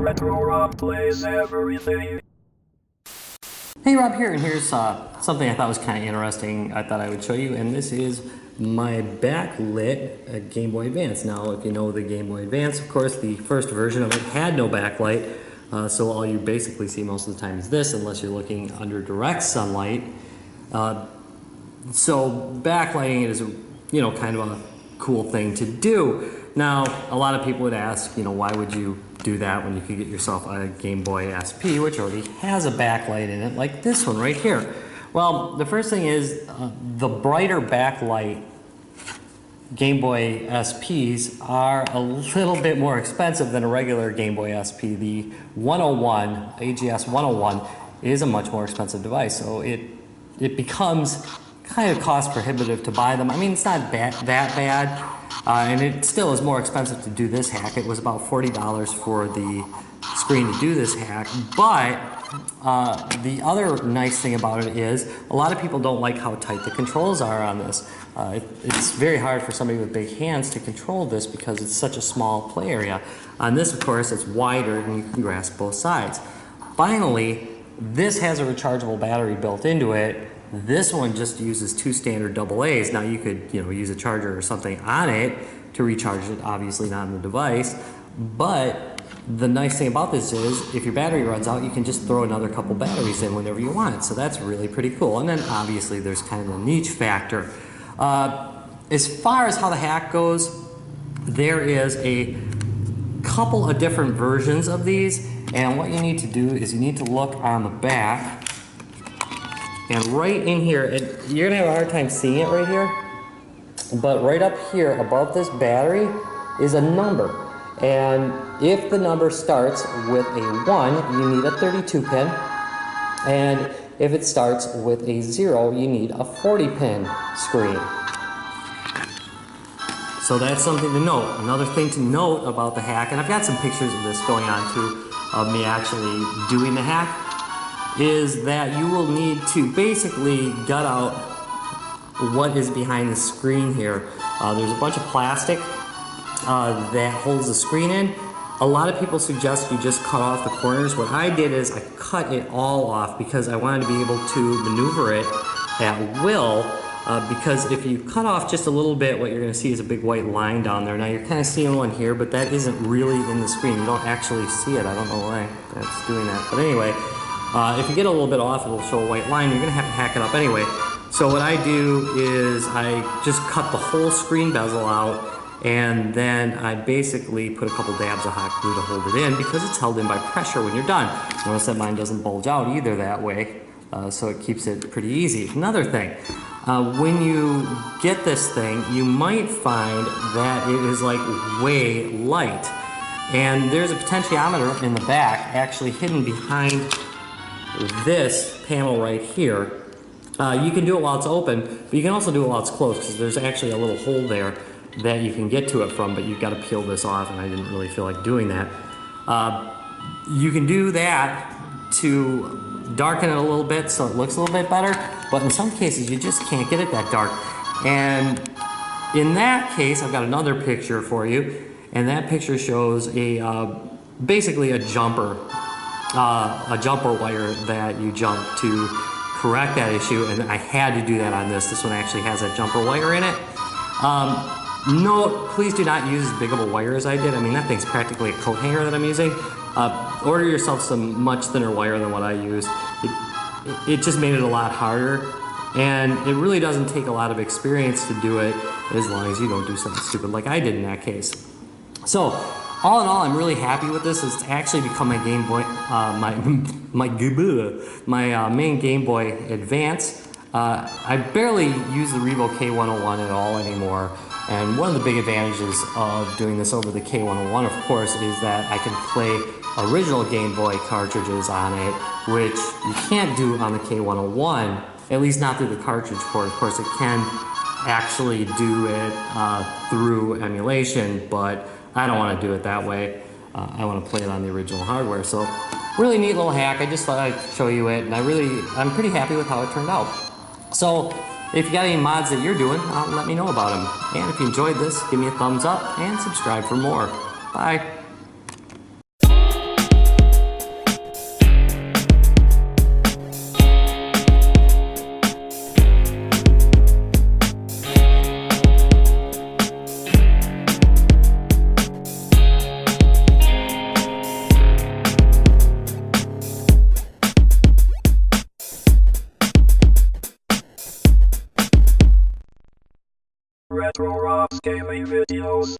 Retro Rob plays everything. Hey, Rob here, and here's something I thought was kind of interesting I thought I would show you, and this is my backlit Game Boy Advance. Now, if you know the Game Boy Advance, of course, the first version of it had no backlight, so all you basically see most of the time is this, unless you're looking under direct sunlight. So backlighting it is, kind of a cool thing to do. Now, a lot of people would ask, why would you do that when you could get yourself a Game Boy SP, which already has a backlight in it, like this one right here. Well, the first thing is the brighter backlight Game Boy SPs are a little bit more expensive than a regular Game Boy SP. The 101, AGS 101, is a much more expensive device, so it becomes kind of cost prohibitive to buy them. I mean, it's not that bad. And it still is more expensive to do this hack. It was about $40 for the screen to do this hack. But the other nice thing about it is a lot of people don't like how tight the controls are on this. It's very hard for somebody with big hands to control this because it's such a small play area. On this, of course, it's wider and you can grasp both sides. Finally, this has a rechargeable battery built into it. This one just uses two standard AA's. Now you could, use a charger or something on it to recharge it, obviously not on the device. But the nice thing about this is if your battery runs out, you can just throw another couple batteries in whenever you want. So that's really pretty cool. And then obviously there's kind of a niche factor. As far as how the hack goes, there is a couple of different versions of these. And what you need to do is you need to look on the back. And right in here, you're gonna have a hard time seeing it right here, but right up here above this battery is a number. And if the number starts with a 1, you need a 32 pin. And if it starts with a 0, you need a 40 pin screen. So that's something to note. Another thing to note about the hack, and I've got some pictures of this going on too, of me actually doing the hack, is that you will need to basically gut out what is behind the screen here. There's a bunch of plastic that holds the screen in. A lot of people suggest you just cut off the corners. What I did is I cut it all off because I wanted to be able to maneuver it at will. Because if you cut off just a little bit, what you're going to see is a big white line down there. Now you're kind of seeing one here, but that isn't really in the screen. You don't actually see it. I don't know why that's doing that. But anyway, if you get a little bit off, it'll show a white line. You're going to have to hack it up anyway. So what I do is I just cut the whole screen bezel out, and then I basically put a couple dabs of hot glue to hold it in because it's held in by pressure when you're done. Notice that mine doesn't bulge out either that way, so it keeps it pretty easy. Another thing, when you get this thing, you might find that it is like way light. And there's a potentiometer in the back actually hidden behind this panel right here. You can do it while it's open, but you can also do it while it's closed because there's actually a little hole there that you can get to it from, but you've got to peel this off, and I didn't really feel like doing that. You can do that to darken it a little bit so it looks a little bit better, but in some cases you just can't get it that dark. And in that case, I've got another picture for you, and that picture shows basically a jumper wire that you jump to correct that issue, and I had to do that on this. This one actually has a jumper wire in it. Note, please do not use as big of a wire as I did. I mean, that thing's practically a coat hanger that I'm using. Order yourself some much thinner wire than what I used. It just made it a lot harder, and it really doesn't take a lot of experience to do it as long as you don't do something stupid like I did in that case. So, all in all, I'm really happy with this. It's actually become my Game Boy, my main Game Boy Advance. I barely use the Revo K101 at all anymore. And one of the big advantages of doing this over the K101, of course, is that I can play original Game Boy cartridges on it, which you can't do on the K101, at least not through the cartridge port. Of course, it can actually do it through emulation, but I don't want to do it that way. I want to play it on the original hardware. So really neat little hack. I just thought I'd show you it, and I'm pretty happy with how it turned out. So if you got any mods that you're doing, let me know about them. And if you enjoyed this, give me a thumbs up and subscribe for more. Bye. Pro Rob's gaming videos.